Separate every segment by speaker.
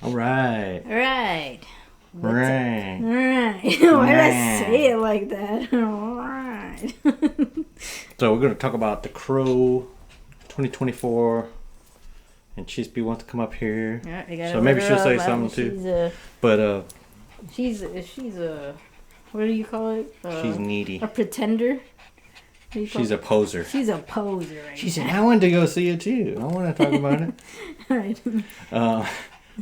Speaker 1: All right.
Speaker 2: All right.
Speaker 1: Right.
Speaker 2: All right. Why did I say it like that? All right.
Speaker 1: So we're going to talk about The Crow 2024. And Chispy wants to come up here.
Speaker 2: Yeah, I gotta
Speaker 1: So maybe
Speaker 2: let
Speaker 1: she'll
Speaker 2: her
Speaker 1: say
Speaker 2: out.
Speaker 1: something too.
Speaker 2: She's a what do you call it?
Speaker 1: She's needy.
Speaker 2: A pretender.
Speaker 1: She's a poser.
Speaker 2: She's a poser. Right
Speaker 1: she said, I wanted to go see it too. I want to talk about it.
Speaker 2: Right.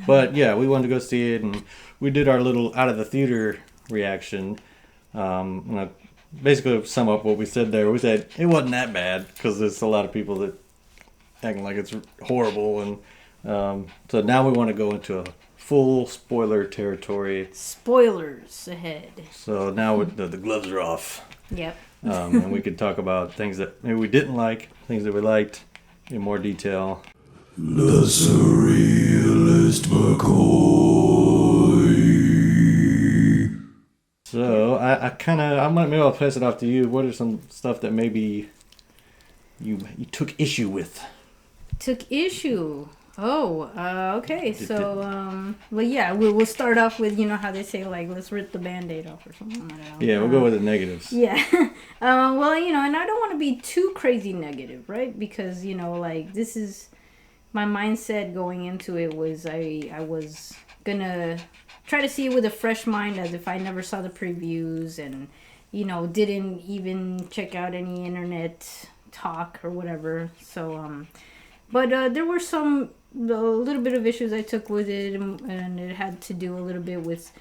Speaker 1: But yeah, we wanted to go see it, and we did our little out of the theater reaction. Basically, sum up what we said there. We said it wasn't that bad because there's a lot of people that acting like it's horrible, and so now we want to go into a full spoiler territory.
Speaker 2: Spoilers ahead.
Speaker 1: So now the gloves are off.
Speaker 2: Yep.
Speaker 1: And we could talk about things that maybe we didn't like, things that we liked in more detail. The Surrealist McCoy. So maybe I'll pass it off to you. What are some stuff that maybe you took issue with?
Speaker 2: Took issue. Oh, okay. So, well, yeah, we'll start off with, how they say, like, let's rip the Band-Aid off or something like that.
Speaker 1: Yeah, we'll go with the negatives.
Speaker 2: Yeah. Well, and I don't want to be too crazy negative, right? Because, like, this is, my mindset going into it was I was gonna try to see it with a fresh mind as if I never saw the previews and, didn't even check out any internet talk or whatever. So, but there were a little bit of issues I took with it, and it had to do a little bit with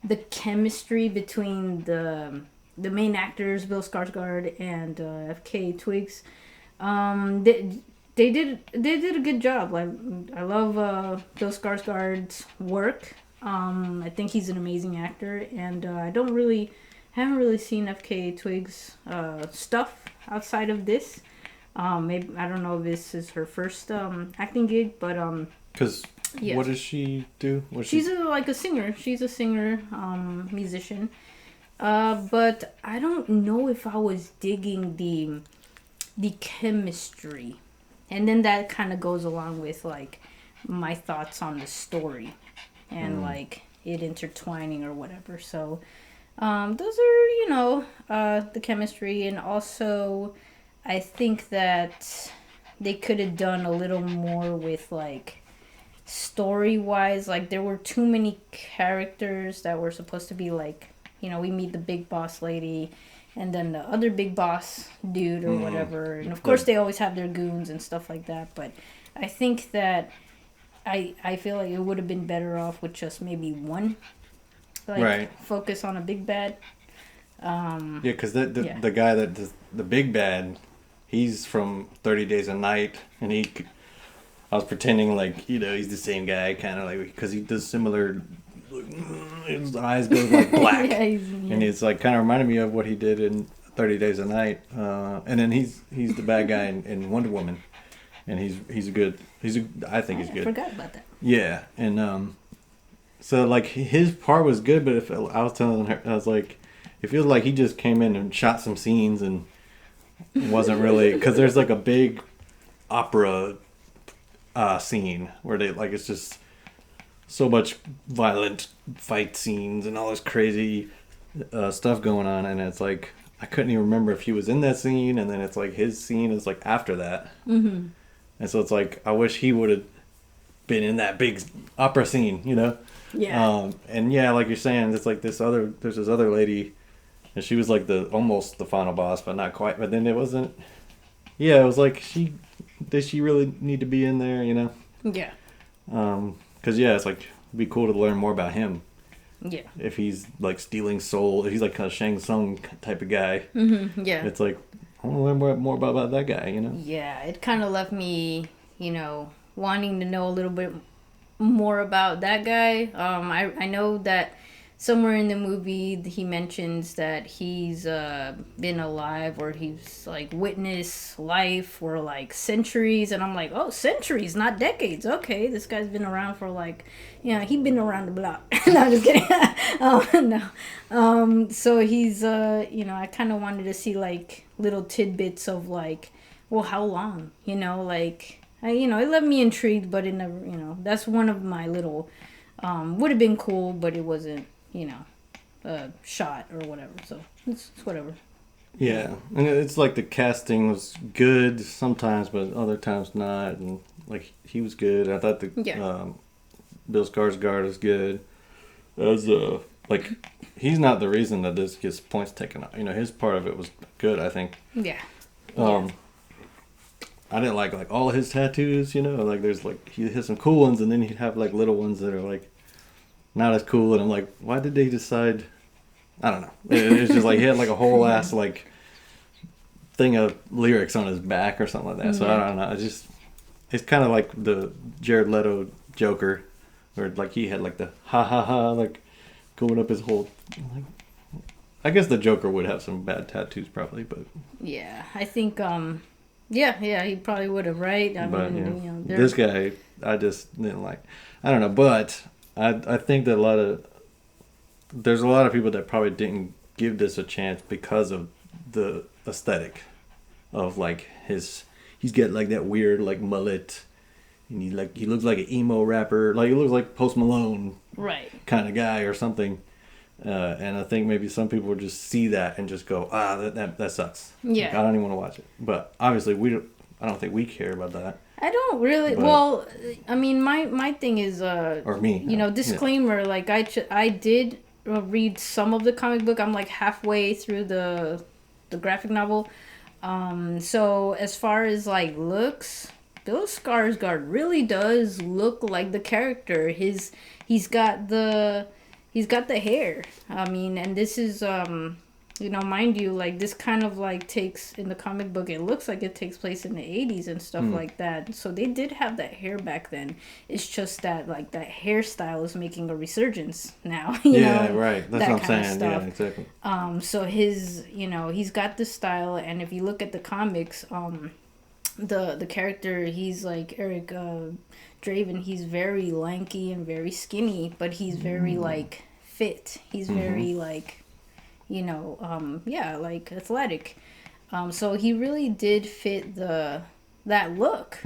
Speaker 2: the chemistry between the main actors, Bill Skarsgård and F.K. Twigs. They did a good job. Like, I love Bill Skarsgård's work. I think he's an amazing actor, and I haven't really seen F.K. Twigs stuff outside of this. Maybe I don't know if this is her first acting gig, but
Speaker 1: because
Speaker 2: yeah.
Speaker 1: What does she do?
Speaker 2: She's a singer. She's a singer, musician. But I don't know if I was digging the chemistry, and then that kind of goes along with like my thoughts on the story and like it intertwining or whatever. So those are the chemistry, and also I think that they could have done a little more with, like, story-wise. Like, there were too many characters that were supposed to be, like, we meet the big boss lady and then the other big boss dude or whatever. And, of course, they always have their goons and stuff like that. But I think that I feel like it would have been better off with just maybe one. Like, right. Focus on a big bad.
Speaker 1: Yeah, because the guy that does the big bad, he's from 30 Days a Night, and I was pretending like, he's the same guy, kind of like, because he does similar, his eyes go like black, and it's like kind of reminded me of what he did in 30 Days a Night, and then he's the bad guy in Wonder Woman, and I think he's good.
Speaker 2: I forgot about that.
Speaker 1: Yeah, and so like his part was good, but I was telling her, I was like, it feels like he just came in and shot some scenes and wasn't really, because there's like a big opera scene where they like, it's just so much violent fight scenes and all this crazy stuff going on, and it's like I couldn't even remember if he was in that scene, and then it's like his scene is like after that, and so it's like I wish he would have been in that big opera scene,
Speaker 2: Yeah.
Speaker 1: And yeah, like you're saying, it's like there's this other lady. And she was like almost the final boss, but not quite. But then it wasn't. Yeah, it was like did she really need to be in there?
Speaker 2: Yeah.
Speaker 1: Because it's like it'd be cool to learn more about him.
Speaker 2: Yeah.
Speaker 1: If he's like stealing soul, if he's like kind of Shang Tsung type of guy.
Speaker 2: Mm-hmm. Yeah.
Speaker 1: It's like I want to learn more about that guy.
Speaker 2: Yeah, it kind of left me, wanting to know a little bit more about that guy. I know that somewhere in the movie he mentions that he's been alive, or he's like witnessed life for like centuries, and I'm like, oh, centuries, not decades. Okay, this guy's been around for like, he's been around the block. No, I'm just kidding. No. So he's I kind of wanted to see like little tidbits of like, well, how long, it left me intrigued, but it never, that's one of my little Would have been cool, but it wasn't, shot or whatever. So it's whatever.
Speaker 1: Yeah, and it's like the casting was good sometimes, but other times not. And like he was good. I thought the Bill Skarsgård is good. As like he's not the reason that this gets points taken off. His part of it was good. I think.
Speaker 2: Yeah.
Speaker 1: I didn't like all his tattoos. Like there's like he has some cool ones, and then he'd have like little ones that are like not as cool. And I'm like, why did they decide? I don't know. It's just like he had like a whole ass like thing of lyrics on his back or something like that. So I don't know. It's kind of like the Jared Leto Joker, where like he had like the ha ha ha like going up his whole. Like, I guess the Joker would have some bad tattoos probably, but
Speaker 2: yeah, I think yeah, he probably would have, right? I mean,
Speaker 1: this guy I just didn't like. I don't know, but I think that there's a lot of people that probably didn't give this a chance because of the aesthetic of like he's got like that weird like mullet, and he looks like an emo rapper, like he looks like Post Malone,
Speaker 2: right,
Speaker 1: kind of guy or something. And I think maybe some people would just see that and just go, that sucks.
Speaker 2: Yeah,
Speaker 1: like, I don't even want to watch it. But obviously I don't think we care about that.
Speaker 2: I don't really. Well, I mean, my thing is
Speaker 1: or me,
Speaker 2: disclaimer. Yeah. Like I did read some of the comic book. I'm like halfway through the graphic novel. So as far as like looks, Bill Skarsgård really does look like the character. He's got the hair. I mean, and this is mind you, like this kind of like takes in the comic book. It looks like it takes place in the 80s and stuff like that. So they did have that hair back then. It's just that like that hairstyle is making a resurgence now. You know,
Speaker 1: right. That's what I'm saying. Yeah, exactly.
Speaker 2: So his, he's got this style, and if you look at the comics, the character, he's like Eric Draven. He's very lanky and very skinny, but he's very like fit. He's very like, like athletic. So he really did fit that look.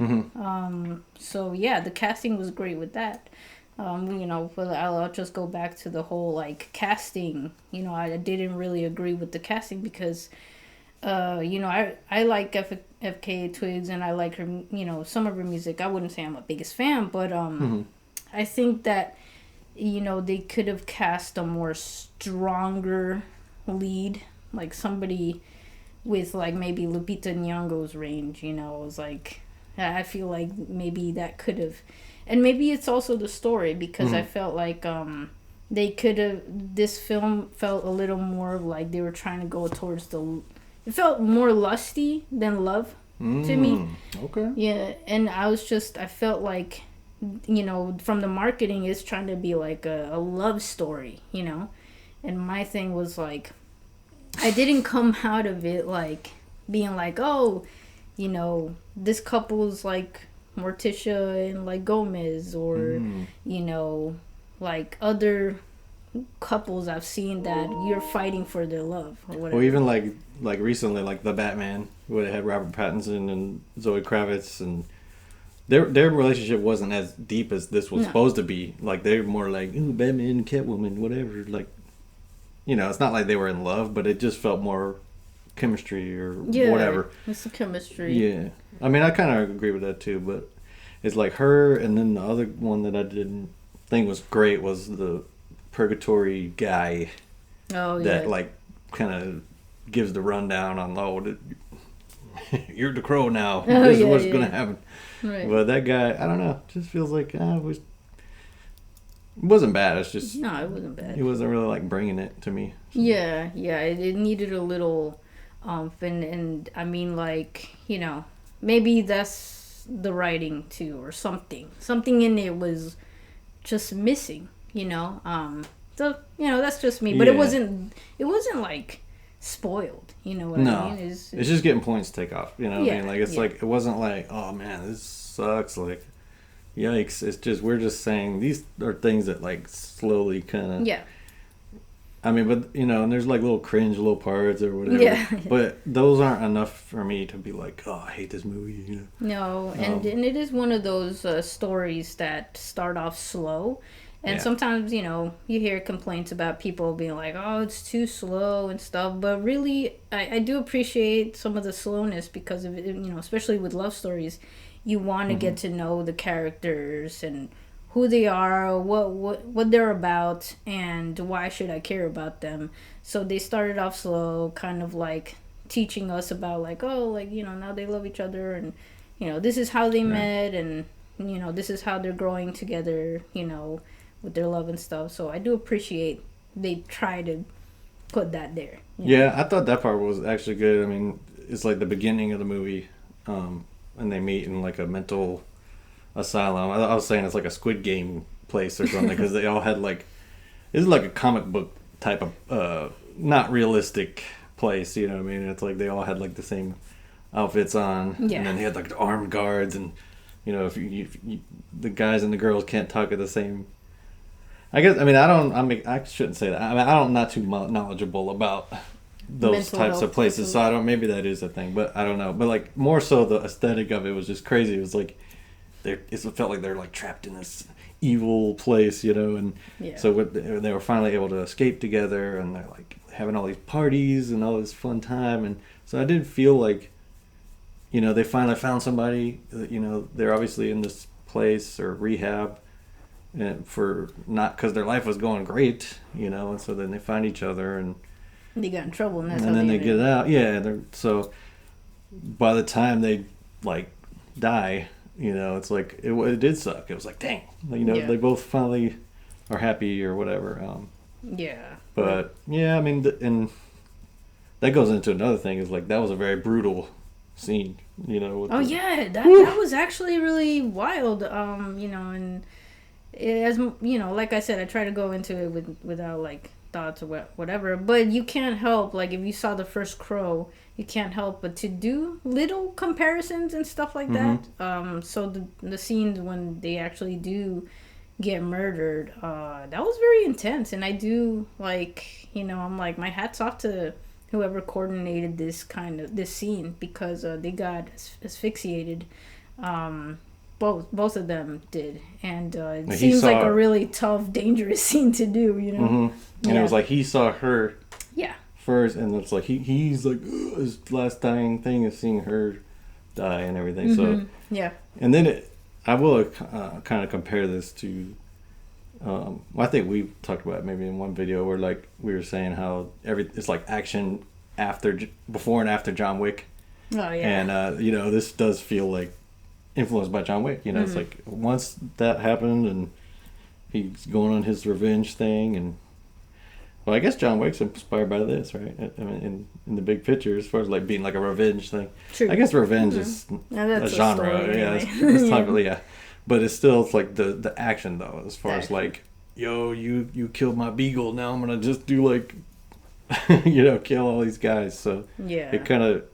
Speaker 2: So yeah, the casting was great with that. But I'll just go back to the whole like casting. I didn't really agree with the casting because, I like FK Twigs and I like her, some of her music. I wouldn't say I'm a biggest fan, but I think that, they could have cast a more stronger lead, like somebody with like maybe Lupita Nyong'o's range. It was like, I feel like maybe that could have, and maybe it's also the story because I felt like they could have, this film felt a little more like they were trying to go towards it felt more lusty than love to me.
Speaker 1: Okay.
Speaker 2: Yeah, and I felt like, from the marketing, it's trying to be like a love story, and my thing was like, I didn't come out of it like being like, oh, this couple's like Morticia and like Gomez, or like other couples I've seen that you're fighting for their love or whatever.
Speaker 1: Or even like recently, like the Batman, where they had Robert Pattinson and Zoe Kravitz, and their relationship wasn't as deep as this was supposed to be. Like they're more like, ooh, Batman, Catwoman, whatever. Like, it's not like they were in love, but it just felt more chemistry or whatever.
Speaker 2: It's the chemistry.
Speaker 1: Yeah, I mean, I kind of agree with that too. But it's like her, and then the other one that I didn't think was great was the Purgatory guy.
Speaker 2: Oh yeah.
Speaker 1: That like kind of gives the rundown on you're the Crow now. This is what's gonna happen. Right. But that guy, I don't know, just feels like it wasn't bad. It's just
Speaker 2: no, it wasn't bad.
Speaker 1: He wasn't really like bringing it to me.
Speaker 2: So. Yeah, it needed a little, and I mean like maybe that's the writing too or something. Something in it was just missing. So that's just me. But it wasn't like spoiled. You know what I mean? It's
Speaker 1: just getting points to take off. You know what I mean? Like it's like it wasn't like, oh man, this sucks. Like, yikes! It's just we're just saying these are things that like slowly kind of.
Speaker 2: Yeah.
Speaker 1: I mean, but and there's like little cringe little parts or whatever. Yeah. But those aren't enough for me to be like, oh, I hate this movie.
Speaker 2: No, and it is one of those stories that start off slow. And sometimes, you know, you hear complaints about people being like, oh, it's too slow and stuff. But really, I do appreciate some of the slowness because of it, you know, especially with love stories. You want to get to know the characters and who they are, what they're about, and why should I care about them. So they started off slow, kind of like teaching us about like, oh, like, you know, now they love each other, and, you know, this is how they met, and, you know, this is how they're growing together, you know, with their love and stuff. So I do appreciate they try to put that there.
Speaker 1: Yeah, I thought that part was actually good. I mean, it's like the beginning of the movie, and they meet in like a mental asylum. I was saying it's like a Squid Game place or something because they all had like, it's like a comic book type of not realistic place, you know what I mean? It's like they all had like the same outfits on, and then they had like the armed guards, and you know, if you the guys and the girls can't talk at the same. I guess, I mean, I shouldn't say that. I mean, I'm not too knowledgeable about those
Speaker 2: Mental
Speaker 1: types of places, so I don't, maybe that is a thing, but I don't know. But like, more so the aesthetic of it was just crazy. It was like, it felt like they're like trapped in this evil place, you know, and so they were finally able to escape together, and they're like having all these parties and all this fun time, and so I did feel like, you know, they finally found somebody, you know, they're obviously in this place or rehab, and for not because their life was going great, you know, and so then they find each other, and
Speaker 2: they got in trouble, and
Speaker 1: then they get out. Yeah, so by the time they like die, you know, it's like it did suck. It was like, dang, you know, they both finally are happy or whatever. But yeah, I mean, and that goes into another thing. Is like that was a very brutal scene, you know.
Speaker 2: That was actually really wild. You know, and as you know, like I said, I try to go into it without like thoughts or whatever, but you can't help, like, if you saw the first Crow, you can't help but to do little comparisons and stuff like that. So the scenes when they actually do get murdered, that was very intense, and I do, like, you know, I'm like, my hat's off to whoever coordinated this scene, because they got asphyxiated. Both of them did, and it seems like a really tough, dangerous scene to do, you know.
Speaker 1: And it was like he saw her first, and it's like he's like, his last dying thing is seeing her die and everything. So and then I will kind of compare this to I think we talked about it maybe in one video where like we were saying how it's like action before and after John Wick. And you know, this does feel like influenced by John Wick, you know. It's like once that happened and he's going on his revenge thing, and well, I guess John Wick's inspired by this, right? I mean, in the big picture, as far as like being like a revenge thing. True. I guess revenge is a genre, anyway. It's not really, but it's still, it's like the action though, as far as like, yo, you killed my beagle, now I'm gonna just do like, you know, kill all these guys. So it kind of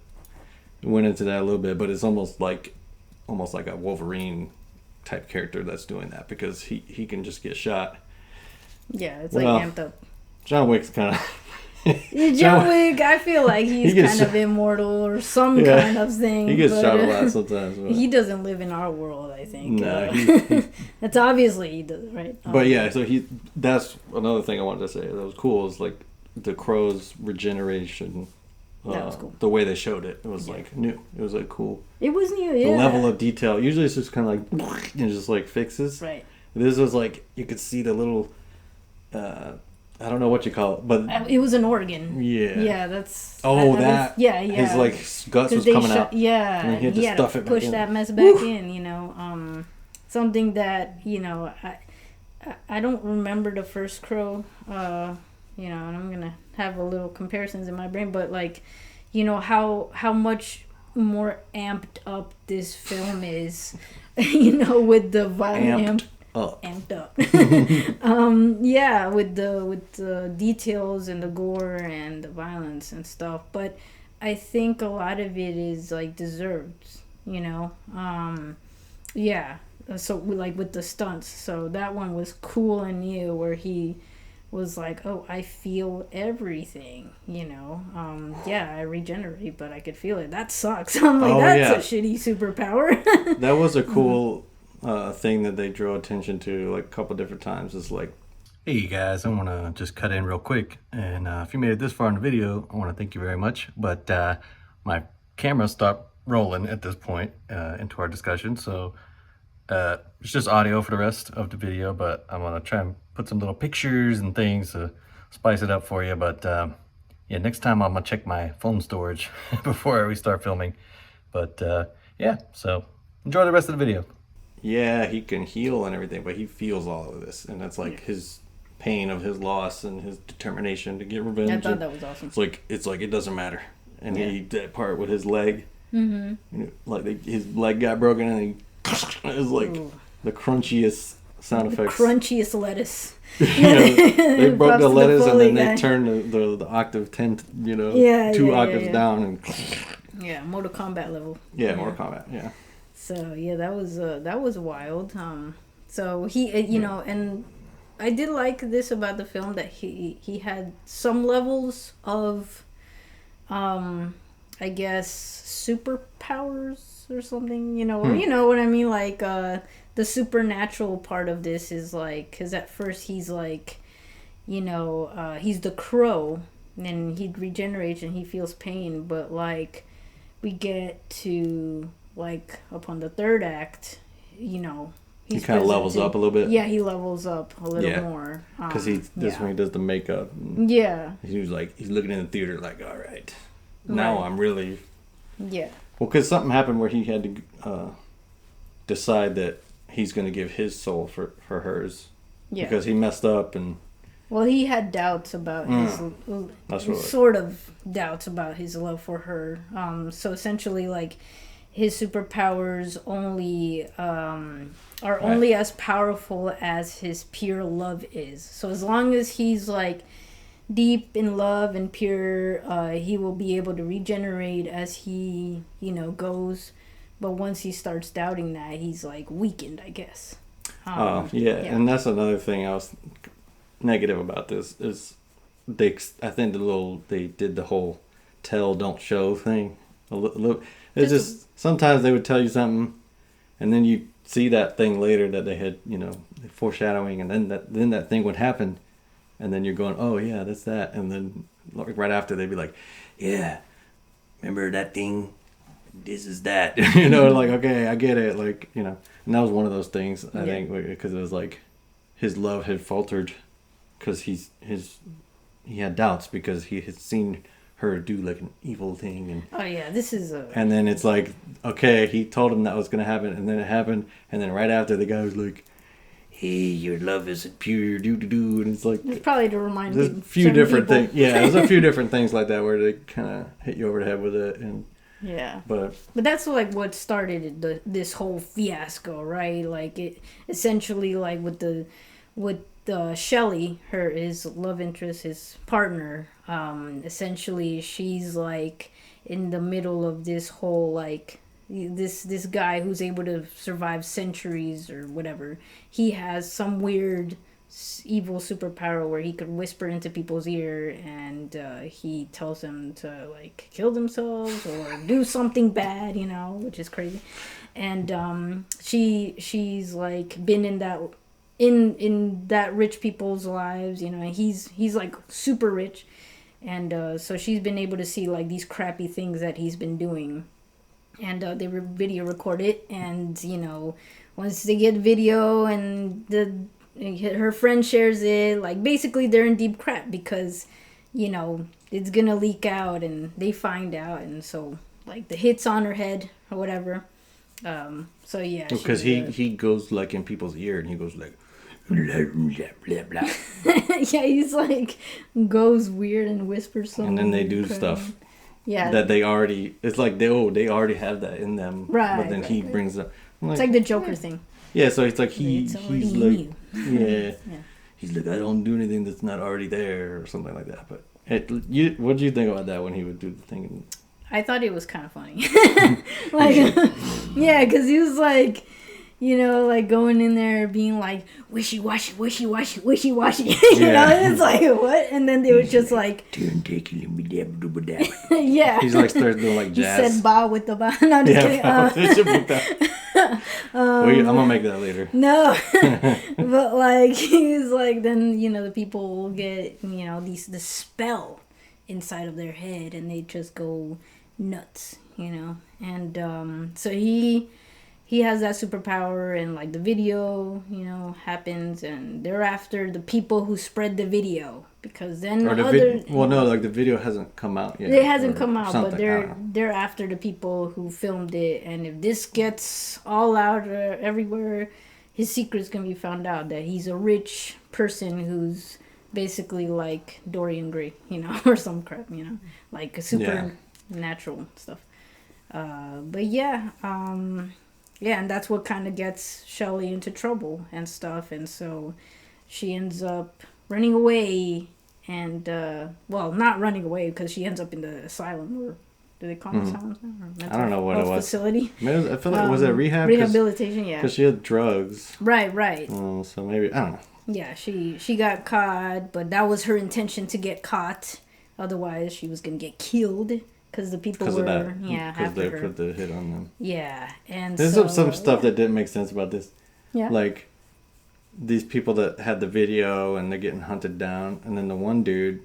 Speaker 1: went into that a little bit, but it's almost like a Wolverine type character that's doing that, because he can just get shot. Yeah, it's like amped up. John Wick's kind of
Speaker 2: John Wick, I feel like he's kind of immortal or some kind of thing.
Speaker 1: He gets shot a lot sometimes.
Speaker 2: But he doesn't live in our world, I think. No, that's obviously he does, right?
Speaker 1: But so that's another thing I wanted to say that was cool, is like the Crow's regeneration. That was cool. The way they showed it, it was like new. It was like cool.
Speaker 2: It was new,
Speaker 1: The level of detail. Usually it's just kind of like, you know, just like fixes.
Speaker 2: Right.
Speaker 1: This was like, you could see the little, I don't know what you call it, but
Speaker 2: it was an organ.
Speaker 1: Yeah.
Speaker 2: Yeah, that's.
Speaker 1: His like guts was coming out.
Speaker 2: Yeah.
Speaker 1: And he had to stuff it back
Speaker 2: push
Speaker 1: in.
Speaker 2: that mess back in. You know, something that, you know, I don't remember the first Crow. You know, and I'm gonna have a little comparisons in my brain, but like, you know, how much more amped up this film is, you know, with the violence amped up. With the details and the gore and the violence and stuff. But I think a lot of it is like deserved, you know. So like with the stunts, so that one was cool and new, where he was like, oh, I feel everything, you know. I regenerate, but I could feel it. That sucks. I'm like, that's a shitty superpower.
Speaker 1: That was a cool thing that they draw attention to like a couple different times is like, hey you guys, I want to just cut in real quick, and if you made it this far in the video, I want to thank you very much, but my camera stopped rolling at this point into our discussion, so it's just audio for the rest of the video, but I'm going to try and put some little pictures and things to spice it up for you, but yeah, next time I'm going to check my phone storage before we start filming, but yeah, so enjoy the rest of the video. Yeah, he can heal and everything, but he feels all of this, and that's like his pain of his loss and his determination to get revenge.
Speaker 2: I thought that was awesome.
Speaker 1: It's like it doesn't matter. And he that part with his leg, like his leg got broken, and it was like the crunchiest sound effects.
Speaker 2: Crunchiest lettuce.
Speaker 1: They broke the lettuce and then they turned the octave 10, 2 octaves down, and
Speaker 2: Mortal Kombat level.
Speaker 1: Yeah, Mortal Kombat. Yeah.
Speaker 2: So yeah, that was wild. So he, and I did like this about the film, that he had some levels of, I guess, superpowers or something. You know what I mean? Like the supernatural part of this is like, because at first he's like, he's the crow, and he regenerates and he feels pain, but like we get to, like, upon the third act, he kind of levels up a little bit. Yeah, he levels up a little more.
Speaker 1: Because when he does the makeup.
Speaker 2: Yeah.
Speaker 1: He's looking in the theater like, all right, now I'm really.
Speaker 2: Yeah.
Speaker 1: Well, because something happened where he had to decide that he's going to give his soul for hers. Yeah. Because he messed up and.
Speaker 2: Well, he had doubts about sort of doubts about his love for her. So essentially, like, his superpowers only are only as powerful as his pure love is. So as long as he's like deep in love and pure, he will be able to regenerate as he goes. But once he starts doubting that, he's like weakened, I guess.
Speaker 1: And that's another thing I was negative about this is I think they did the whole tell don't show thing a little. It's just sometimes they would tell you something, and then you see that thing later that they had, foreshadowing, and then that thing would happen, and then you're going, oh yeah, that's that, and then right after they'd be like, yeah, remember that thing? This is that, like, okay, I get it, like, and that was one of those things I think, because it was like his love had faltered, because he had doubts because he had seen her do like an evil thing, and
Speaker 2: this is
Speaker 1: and then it's like, okay, he told him that was gonna happen, and then it happened, and then right after the guy was like, hey, your love isn't pure, and it's like,
Speaker 2: it's probably to remind
Speaker 1: there's a few different things. There's a few different things like that where they kind of hit you over the head with it, and but
Speaker 2: that's like what started this whole fiasco, right? Like, it essentially, like, with Shelley, his love interest, his partner, essentially she's like in the middle of this whole, like, this guy who's able to survive centuries or whatever. He has some weird evil superpower where he could whisper into people's ear, and he tells them to, like, kill themselves or do something bad, which is crazy. And she's like been in that rich people's lives, and he's like super rich, and so she's been able to see, like, these crappy things that he's been doing, and they video record it, and once they get video and her friend shares it, like, basically they're in deep crap because it's gonna leak out, and they find out, and so, like, the hits on her head or whatever. So yeah,
Speaker 1: because he goes, like, in people's ear, and he goes like blah, blah, blah, blah.
Speaker 2: Yeah, he's like goes weird and whispers something,
Speaker 1: and then they do stuff that they already, it's like they already have that in them,
Speaker 2: right?
Speaker 1: But then he brings up,
Speaker 2: it's like the Joker thing.
Speaker 1: Yeah, so it's like he's like he's like, I don't do anything that's not already there or something like that. But what do you think about that when he would do the thing?
Speaker 2: I thought it was kind of funny. Like, yeah, because he was like, like going in there being like, wishy-washy, wishy-washy, wishy-washy. It's like, what? And then they were just like, yeah.
Speaker 1: He's like starts doing like jazz.
Speaker 2: He said ba with the ba. No, I'm just kidding.
Speaker 1: I'm gonna make that later.
Speaker 2: No, but like he's like, then the people will get the spell inside of their head, and they just go nuts, and so he has that superpower, and like the video happens, and they're after the people who spread the video, because then
Speaker 1: the video hasn't come out yet.
Speaker 2: It hasn't come out, but they're after the people who filmed it, and if this gets all out everywhere, his secret's gonna be found out, that he's a rich person who's basically like Dorian Gray, or some crap, like a supernatural stuff. But yeah, and that's what kind of gets Shelley into trouble and stuff, and so she ends up running away, and not running away, because she ends up in the asylum, or do they call it asylums now?
Speaker 1: I don't know what it was.
Speaker 2: Facility.
Speaker 1: Maybe, I feel like was it rehab?
Speaker 2: Rehabilitation, yeah.
Speaker 1: Because she had drugs.
Speaker 2: Right.
Speaker 1: So maybe I don't know.
Speaker 2: Yeah, she got caught, but that was her intention, to get caught. Otherwise, she was gonna get killed. Because the people were,
Speaker 1: because they put the hit on them.
Speaker 2: Yeah, and
Speaker 1: there's some stuff that didn't make sense about this.
Speaker 2: Yeah.
Speaker 1: Like, these people that had the video, and they're getting hunted down, and then the one dude,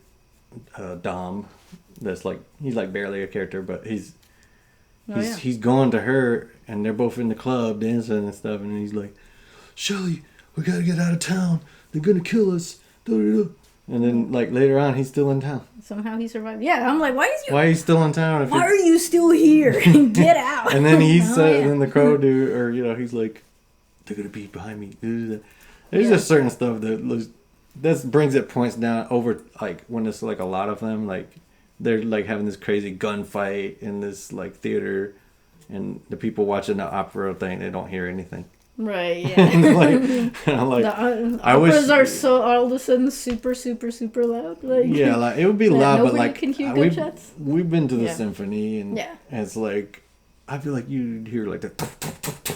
Speaker 1: Dom, that's like, he's like barely a character, but he's going to her, and they're both in the club dancing and stuff, and he's like, Shelly, we gotta get out of town. They're gonna kill us. Da-da-da. And then, like, later on, he's still in town.
Speaker 2: Somehow he survived. Yeah, I'm like, why
Speaker 1: are you still in town?
Speaker 2: Why are you still here? Get out.
Speaker 1: And then then the crow dude, or, he's like, they're going to be behind me. There's just certain stuff that brings it points down over, like, when it's, like, a lot of them. Like, they're, like, having this crazy gunfight in this, like, theater. And the people watching the opera thing, they don't hear anything.
Speaker 2: Right, yeah.
Speaker 1: I'm like,
Speaker 2: I wish are so all of a sudden super, super, super loud. Like,
Speaker 1: yeah, like it would be loud, but like
Speaker 2: can hear gunshots.
Speaker 1: We've been to the symphony, and it's like I feel like you'd hear like the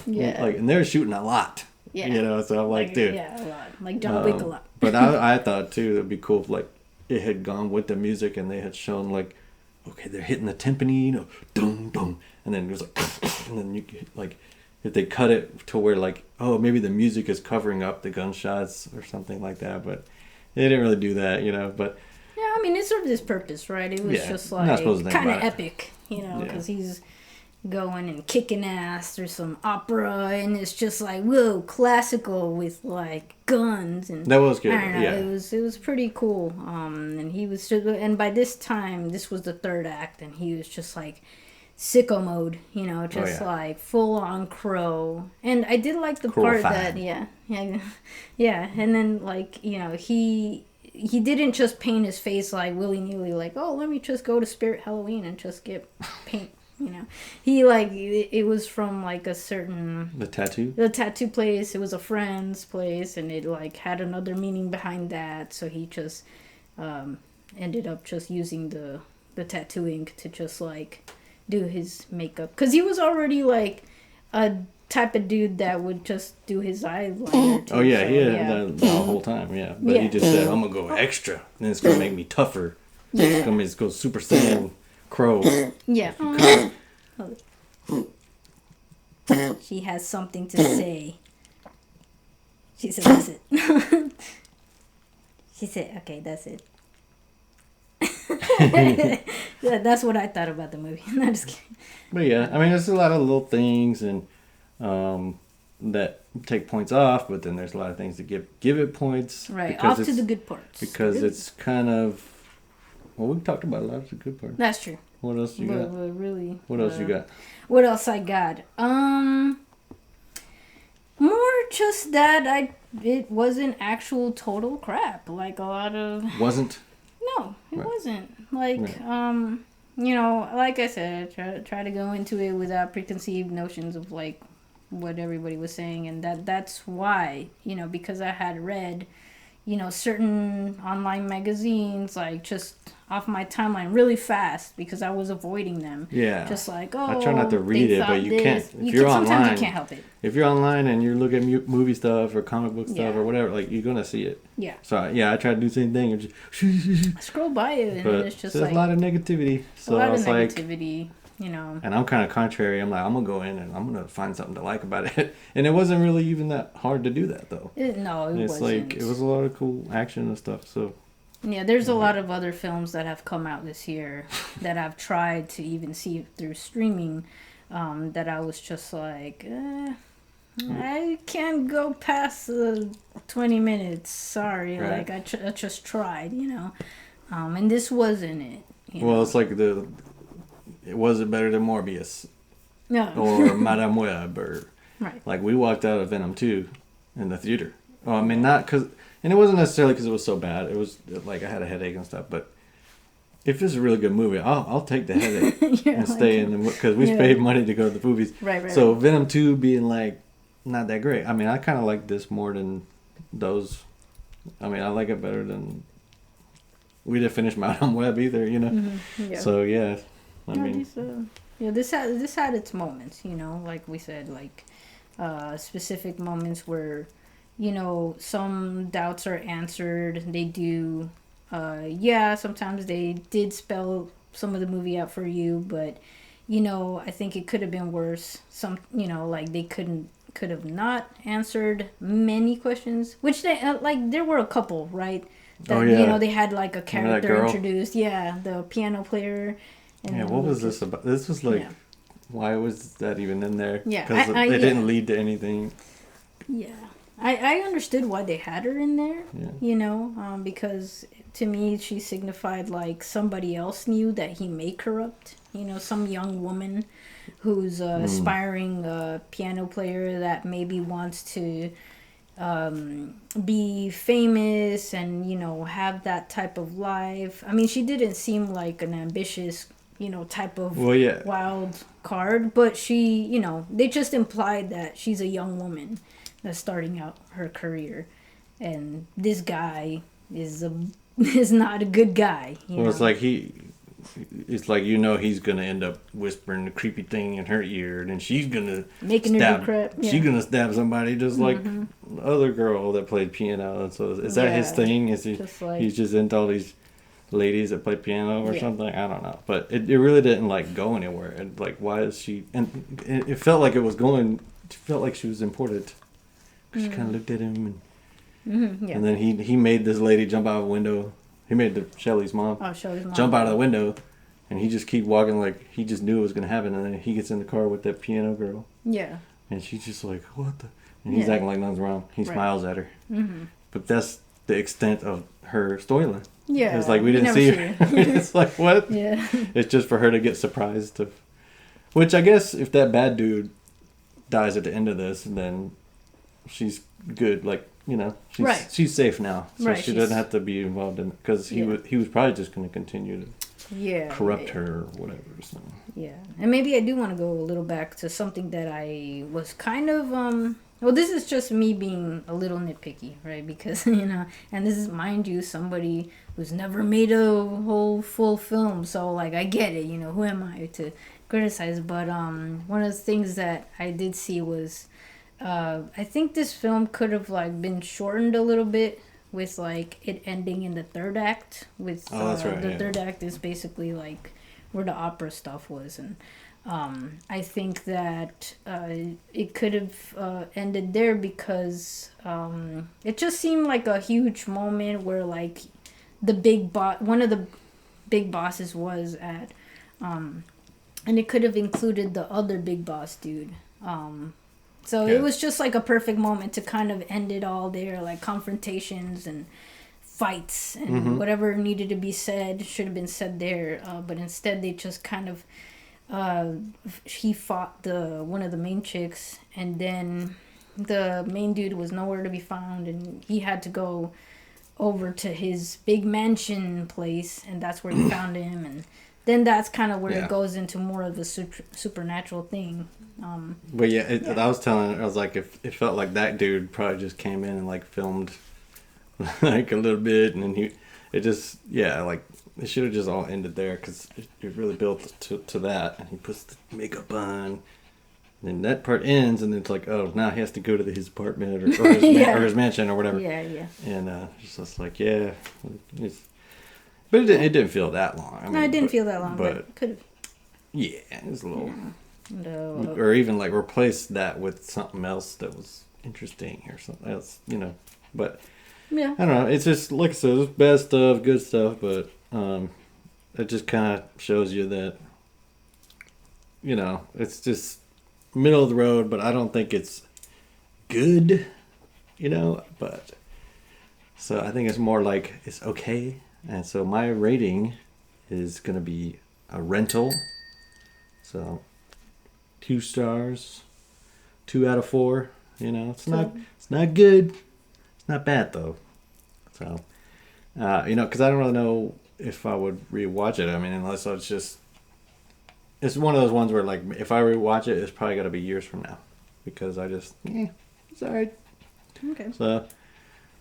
Speaker 1: like, and they're shooting a lot. Yeah, so I'm like, dude,
Speaker 2: a lot, like John Wick a lot.
Speaker 1: But I thought too it'd be cool if like it had gone with the music, and they had shown like, okay, they're hitting the timpani, dum dum, and then it was like, and then you like. If they cut it to where like, oh, maybe the music is covering up the gunshots or something like that, but they didn't really do that, But
Speaker 2: yeah, I mean, it served its purpose, right? It was just like kind of epic, because he's going and kicking ass through some opera, and it's just like, whoa, classical with like guns, and
Speaker 1: that was good.
Speaker 2: I don't know, it was pretty cool. And he was, and by this time, this was the third act, and he was just like sicko mode, like full on crow. And I did like the part that and then like he didn't just paint his face like willy-nilly, like, oh, let me just go to Spirit Halloween and just get paint. He like it was from like a certain the tattoo place. It was a friend's place, and it like had another meaning behind that, so he just ended up just using the tattoo ink to just like do his makeup, because he was already like a type of dude that would just do his eyeliner too.
Speaker 1: Oh yeah, the whole time, but he just said, I'm gonna go extra, and then it's gonna make me tougher. It's gonna make go Super Saiyan crow.
Speaker 2: She has something to say. She said, that's it. She said, okay, that's it. That's what I thought about the movie. Not just kidding.
Speaker 1: But yeah, I mean, there's a lot of little things and that take points off, but then there's a lot of things that give it points.
Speaker 2: Right, off to the good parts.
Speaker 1: Because it's kind of, well, we've talked about a lot of the good parts.
Speaker 2: That's true.
Speaker 1: What else you got?
Speaker 2: Really.
Speaker 1: What else you got?
Speaker 2: What else I got? More just that it wasn't actual total crap. Like a lot of.
Speaker 1: Wasn't.
Speaker 2: No, it wasn't. Like, like I said, I try to go into it without preconceived notions of, like, what everybody was saying. And that's why, because I had read, certain online magazines, like, just off my timeline really fast, because I was avoiding them.
Speaker 1: Yeah.
Speaker 2: Just like,
Speaker 1: I try not to read it, but you can't. If you're online,
Speaker 2: sometimes you can't help it.
Speaker 1: If you're online and you're looking at movie stuff or comic book stuff or whatever, like, you're gonna see it.
Speaker 2: Yeah.
Speaker 1: So I try to do the same thing and just
Speaker 2: scroll by it, and it's just
Speaker 1: there's
Speaker 2: like
Speaker 1: a lot of negativity. So
Speaker 2: a lot of negativity. you know.
Speaker 1: And I'm kind of contrary. I'm like, I'm gonna go in and I'm gonna find something to like about it. And it wasn't really even that hard to do that though.
Speaker 2: No, it
Speaker 1: it's
Speaker 2: wasn't.
Speaker 1: like it was a lot of cool action and stuff. So
Speaker 2: yeah, there's a lot of other films that have come out this year that I've tried to even see through streaming. That I was just like, I can't go past 20 minutes. Sorry,
Speaker 1: Right.
Speaker 2: like I just tried, you know. And this wasn't it. You
Speaker 1: well,
Speaker 2: know?
Speaker 1: it's like it wasn't better than Morbius
Speaker 2: No.
Speaker 1: or Madame Web or
Speaker 2: Right.
Speaker 1: like we walked out of Venom 2 in the theater. Well, I mean not because and it wasn't necessarily because it was so bad. It was like I had a headache and stuff, but. If it's a really good movie, I'll take the headache
Speaker 2: Yeah,
Speaker 1: and stay in the because we
Speaker 2: Yeah.
Speaker 1: paid money to go to the movies.
Speaker 2: Right.
Speaker 1: So Venom 2 being like not that great. I mean, I kind of like this more than those. I mean, I like it better than we didn't finish Madame Web either, you know.
Speaker 2: Mm-hmm. Yeah.
Speaker 1: So yeah, I
Speaker 2: No,
Speaker 1: mean,
Speaker 2: this had its moments, you know, like we said, like specific moments where, you know, some doubts are answered. They do. Sometimes they did spell some of the movie out for you, but you know, I think it could have been worse. Some, you know, like they could have not answered many questions, which they like there were a couple, right? That, you know, they had like a character introduced. Yeah, the piano player. And
Speaker 1: yeah, what was this about? This was like, why was that even in there?
Speaker 2: Yeah,
Speaker 1: because it didn't lead to anything.
Speaker 2: Yeah. I understood why they had her in there, you know, because to me she signified like somebody else knew that he may corrupt, you know, some young woman who's aspiring piano player that maybe wants to be famous and, you know, have that type of life. I mean, she didn't seem like an ambitious, you know, type of wild card, but she, you know, they just implied that she's a young woman that's starting out her career, and this guy is not a good guy. You know?
Speaker 1: It's like it's like, you know, he's gonna end up whispering the creepy thing in her ear, and then she's gonna
Speaker 2: making her do crap. Yeah.
Speaker 1: She's gonna stab somebody just like the other girl that played piano. And so is that his thing? Is he he's just into all these ladies that play piano or something? I don't know, but it really didn't like go anywhere. And like, why is she? And it felt like it was going. It felt like she was important. She kind of looked at him, and then he made this lady jump out of a window. He made Shelley's mom jump out of the window, and he just keep walking like he just knew it was gonna happen. And then he gets in the car with that piano girl.
Speaker 2: Yeah.
Speaker 1: And she's just like, what the? And he's acting like nothing's wrong. He smiles at her. But that's the extent of her storyline.
Speaker 2: Yeah.
Speaker 1: It's like we didn't see her. It's like, what?
Speaker 2: Yeah.
Speaker 1: It's just for her to get surprised. Which I guess if that bad dude dies at the end of this, then she's good. Like, you know, she's safe now. So she doesn't have to be involved in it. Because he was probably just going to continue to corrupt her or whatever. So.
Speaker 2: Yeah. And maybe I do want to go a little back to something that I was kind of... well, this is just me being a little nitpicky, right? Because, you know, and this is, mind you, somebody who's never made a whole full film. So, like, I get it, you know, who am I to criticize? But one of the things that I did see was, I think this film could have, like, been shortened a little bit with, like, it ending in the third act. With
Speaker 1: that's right,
Speaker 2: the third act is basically, like, where the opera stuff was. And I think that it could have ended there because it just seemed like a huge moment where, like, one of the big bosses was at, and it could have included the other big boss dude. It was just like a perfect moment to kind of end it all there, like confrontations and fights and whatever needed to be said should have been said there. But instead they just kind of he fought one of the main chicks, and then the main dude was nowhere to be found, and he had to go over to his big mansion place, and that's where he found him. And then that's kind of where it goes into more of the supernatural thing.
Speaker 1: But I was telling her, I was like, if it felt like that dude probably just came in and like filmed like a little bit, and then like it should have just all ended there, because it really built to that. And he puts the makeup on, and then that part ends, and it's like, oh, now he has to go to his apartment or his mansion or whatever.
Speaker 2: Yeah.
Speaker 1: And it's just like, but it didn't feel that long. I mean,
Speaker 2: it didn't feel that long, but it could have.
Speaker 1: Yeah, it's a little,
Speaker 2: No.
Speaker 1: or even like replace that with something else that was interesting or something else, But
Speaker 2: Yeah.
Speaker 1: I don't know. It's just like I said, it's bad stuff, good stuff, but it just kind of shows you that it's just middle of the road. But I don't think it's good, But so I think it's more like it's okay, and so my rating is gonna be a rental. So 2 stars, 2 out of 4. It's not good. It's not bad though. So because I don't really know if I would rewatch it. I mean, unless I was just, it's one of those ones where like if I rewatch it, it's probably got to be years from now, because I just it's alright.
Speaker 2: Okay.
Speaker 1: So,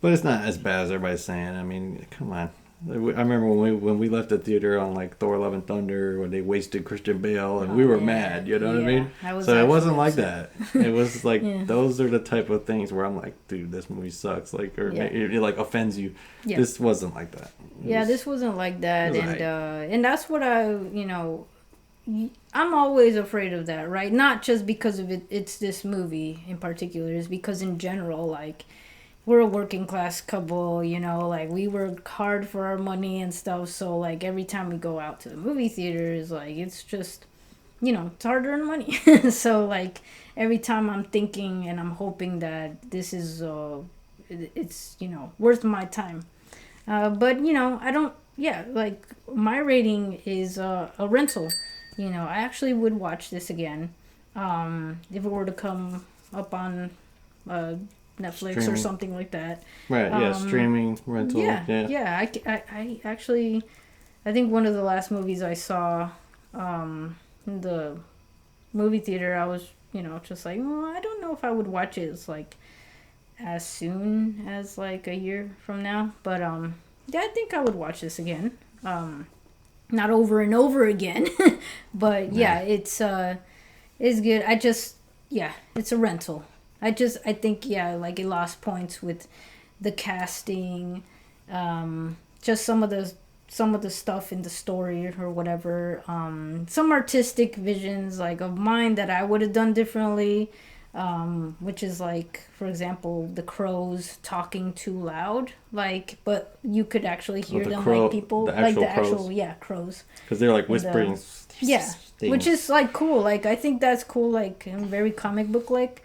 Speaker 1: but it's not as bad as everybody's saying. I mean, come on. I remember when we left the theater on like Thor: Love and Thunder, when they wasted Christian Bale, and we were mad. You know what I mean? So it wasn't like that. It was like those are the type of things where I'm like, dude, this movie sucks. Like, or it like offends you.
Speaker 2: Yeah.
Speaker 1: This wasn't like that.
Speaker 2: This wasn't like that, and that's what I'm always afraid of that, right? Not just because of it's this movie in particular, it's because in general, like, we're a working class couple, like, we work hard for our money and stuff, so like every time we go out to the movie theaters, like, it's just, it's hard to earn money. So like every time I'm thinking and I'm hoping that this is it's worth my time. But I don't, like, my rating is a rental. I actually would watch this again if it were to come up on Netflix
Speaker 1: Streaming.
Speaker 2: Or something like that.
Speaker 1: Right, streaming, rental.
Speaker 2: Yeah. I actually, I think one of the last movies I saw in the movie theater, I was, just like, well, I don't know if I would watch it. It's like as soon as like a year from now, but I think I would watch this again. Not over and over again, but it's good. It's a rental. I think like it lost points with the casting, just some of the stuff in the story or whatever, some artistic visions like of mine that I would have done differently, which is like, for example, the crows talking too loud, like, but you could actually hear them, like people, the actual crows,
Speaker 1: because they're like whispering.
Speaker 2: Things. Which is like cool. Like, I think that's cool, like, and very comic book like,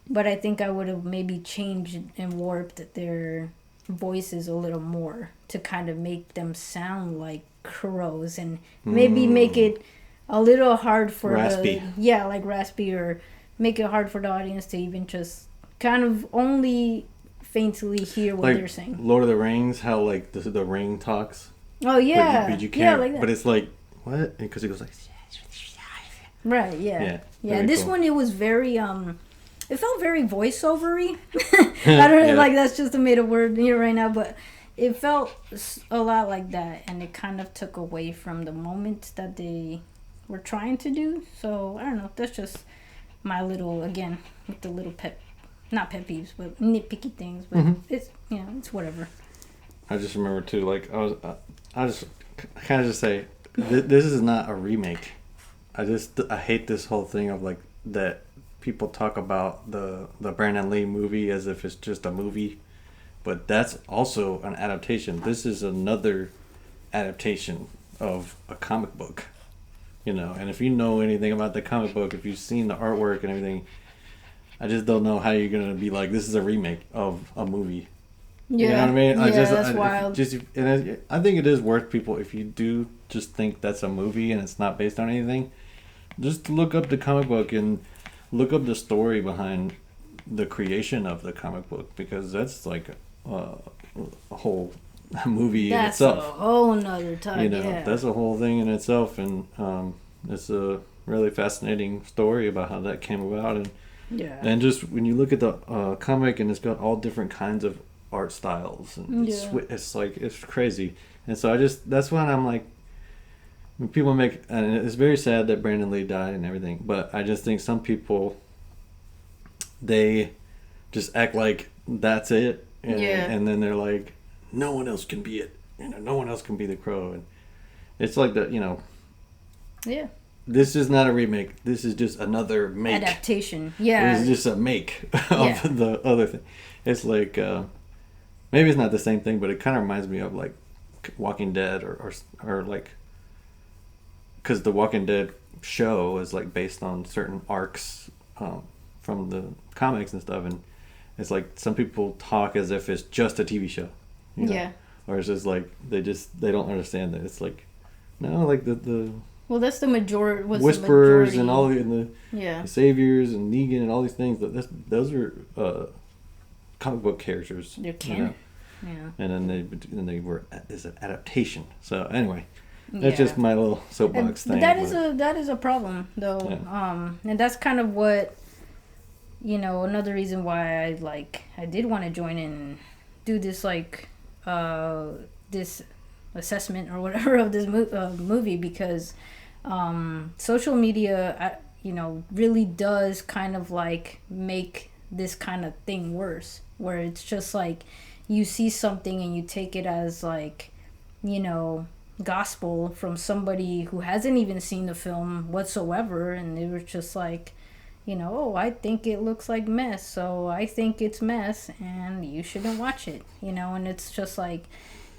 Speaker 2: but I think I would have maybe changed and warped their voices a little more to kind of make them sound like crows, and maybe make it a little hard for raspy, or make it hard for the audience to even just kind of only faintly hear what they're saying.
Speaker 1: Lord of the Rings, how like the ring talks.
Speaker 2: Oh yeah,
Speaker 1: but you can't. Like that. But it's like what? Because it goes like.
Speaker 2: Right. Yeah. This one, it was very it felt very voiceovery. I don't know, like, that's just a made up word here right now, but it felt a lot like that, and it kind of took away from the moment that they were trying to do. So I don't know. That's just my little, again, with the little not pet peeves, but nitpicky things. But it's it's whatever.
Speaker 1: I just remember too, like I just kind of just say this is not a remake. I hate this whole thing of like that people talk about the Brandon Lee movie as if it's just a movie, but that's also an adaptation. This is another adaptation of a comic book, and if you know anything about the comic book, if you've seen the artwork and everything, I just don't know how you're gonna be like, this is a remake of a movie.
Speaker 2: Yeah,
Speaker 1: you know what I mean?
Speaker 2: That's wild.
Speaker 1: I think it is worth people, if you do just think that's a movie and it's not based on anything, just look up the comic book and look up the story behind the creation of the comic book, because that's like a whole movie in itself.
Speaker 2: That's a whole nother time.
Speaker 1: That's a whole thing in itself, and it's a really fascinating story about how that came about, and just when you look at the comic, and it's got all different kinds of art styles, and it's like, it's crazy. And so that's when I'm like, when people make, and it's very sad that Brandon Lee died and everything, but I just think some people, they just act like that's it, and then they're like, no one else can be it, no one else can be the Crow, and it's like the this is not a remake. This is just another make.
Speaker 2: Adaptation. Yeah.
Speaker 1: It's just a make of
Speaker 2: Yeah.
Speaker 1: the other thing. It's like maybe it's not the same thing, but it kind of reminds me of like Walking Dead or like because the Walking Dead show is like based on certain arcs from the comics and stuff, and it's like some people talk as if it's just a TV show. You know?
Speaker 2: Yeah.
Speaker 1: Or it's just like they don't understand that it's like no, like the
Speaker 2: Well, that's the majority.
Speaker 1: Whisperers and all the
Speaker 2: Yeah.
Speaker 1: Saviors and Negan and all these things. Those are comic book characters.
Speaker 2: They're canon. Yeah.
Speaker 1: And then they were as an adaptation. So anyway, that's just my little soapbox
Speaker 2: But
Speaker 1: thing.
Speaker 2: that is a problem though.
Speaker 1: Yeah.
Speaker 2: And that's kind of what another reason why I did want to join in and do this this assessment or whatever of this movie because social media really does kind of like make this kind of thing worse, where it's just like you see something and you take it as like gospel from somebody who hasn't even seen the film whatsoever, and it was just like oh, I think it looks like mess, so I think it's mess and you shouldn't watch it, and it's just like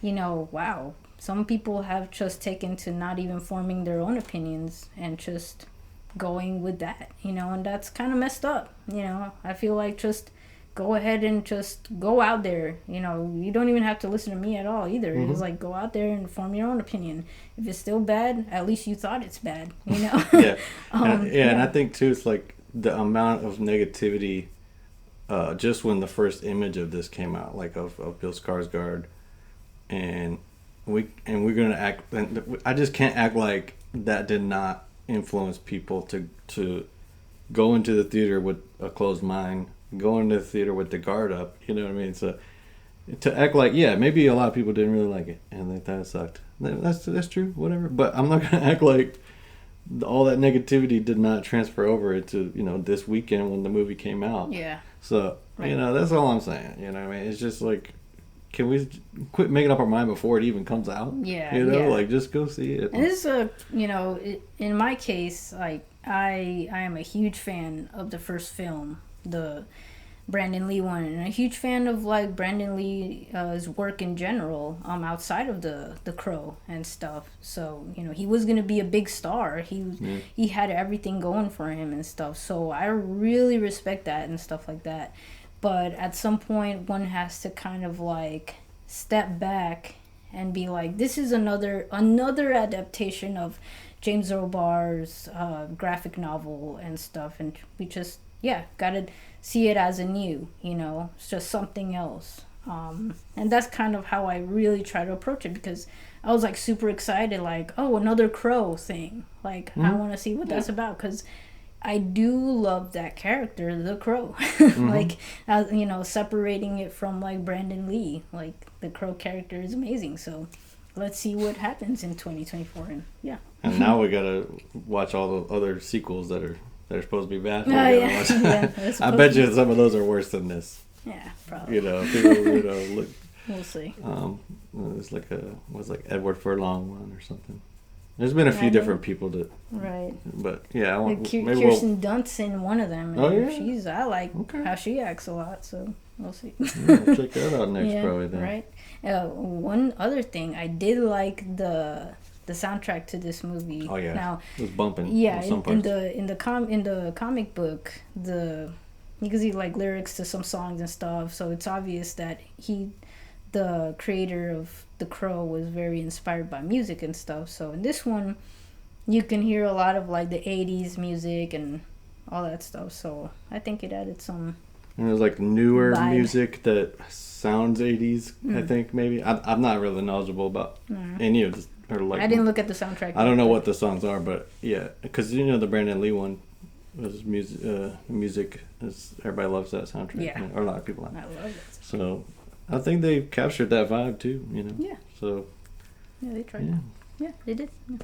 Speaker 2: wow, some people have just taken to not even forming their own opinions and just going with that, and that's kind of messed up. I feel like just go ahead and just go out there. You don't even have to listen to me at all either.
Speaker 1: Mm-hmm.
Speaker 2: It's like go out there and form your own opinion. If it's still bad, at least you thought it's bad,
Speaker 1: Yeah. And I think too, it's like the amount of negativity just when the first image of this came out, like of Bill Skarsgård, and we're gonna act, and I just can't act like that did not influence people to go into the theater with a closed mind, go into the theater with the guard up, you know what I mean? So to act like, yeah, maybe a lot of people didn't really like it and they thought it sucked. That's true, whatever. But I'm not gonna act like all that negativity did not transfer over into this weekend when the movie came out.
Speaker 2: Yeah.
Speaker 1: So
Speaker 2: Right.
Speaker 1: That's all I'm saying. What I mean? It's just like, can we quit making up our mind before it even comes out?
Speaker 2: Yeah.
Speaker 1: Like just go see it.
Speaker 2: And this is in my case, like I am a huge fan of the first film, the Brandon Lee one, and a huge fan of like Brandon Lee's work in general, outside of the Crow and stuff. So he was gonna be a big star. He had everything going for him and stuff. So I really respect that and stuff like that. But at some point, one has to kind of like step back and be like, this is another adaptation of James Earl Barr's graphic novel and stuff, and we just gotta see it as a new, it's just something else. And that's kind of how I really try to approach it, because I was like super excited, like, oh, another Crow thing, like I want to see what that's about, because I do love that character, the Crow. Like, separating it from like Brandon Lee, like the Crow character is amazing. So let's see what happens in 2024. And
Speaker 1: And now we gotta watch all the other sequels that are supposed to be bad. I bet you some of those are worse than this.
Speaker 2: Yeah, probably.
Speaker 1: People look.
Speaker 2: We'll see.
Speaker 1: It's like Edward Furlong one or something. There's been a few different people that.
Speaker 2: Right.
Speaker 1: But yeah, I want
Speaker 2: Kirsten Dunst in one of them.
Speaker 1: Oh yeah.
Speaker 2: I like how she acts a lot, so we'll see.
Speaker 1: I'll check that out next, probably then.
Speaker 2: Right. One other thing, I did like the soundtrack to this movie.
Speaker 1: Oh yeah.
Speaker 2: Now
Speaker 1: it was bumping.
Speaker 2: Yeah,
Speaker 1: in
Speaker 2: the comic book, you can see like lyrics to some songs and stuff. So it's obvious that the creator of The Crow, was very inspired by music and stuff. So in this one, you can hear a lot of like the 80s music and all that stuff. So I think it added some.
Speaker 1: And there's like newer
Speaker 2: vibe.
Speaker 1: music that sounds 80s. I think maybe I'm not really knowledgeable about any of this. Or like,
Speaker 2: I didn't look at the soundtrack.
Speaker 1: I don't know what the songs are, but yeah, because the Brandon Lee one was music. Everybody loves that soundtrack.
Speaker 2: Yeah.
Speaker 1: Or a lot of people like.
Speaker 2: I love it.
Speaker 1: So I think they captured that vibe too.
Speaker 2: Yeah.
Speaker 1: So.
Speaker 2: Yeah, they tried. Yeah, they did. Yeah.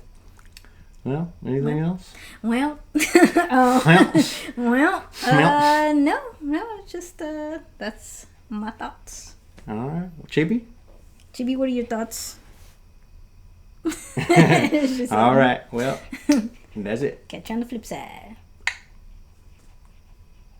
Speaker 1: Well, anything else?
Speaker 2: Well, no, just that's my thoughts.
Speaker 1: All right, Chibi.
Speaker 2: Chibi, what are your thoughts?
Speaker 1: All right. Well, And that's it.
Speaker 2: Catch you on the flip side.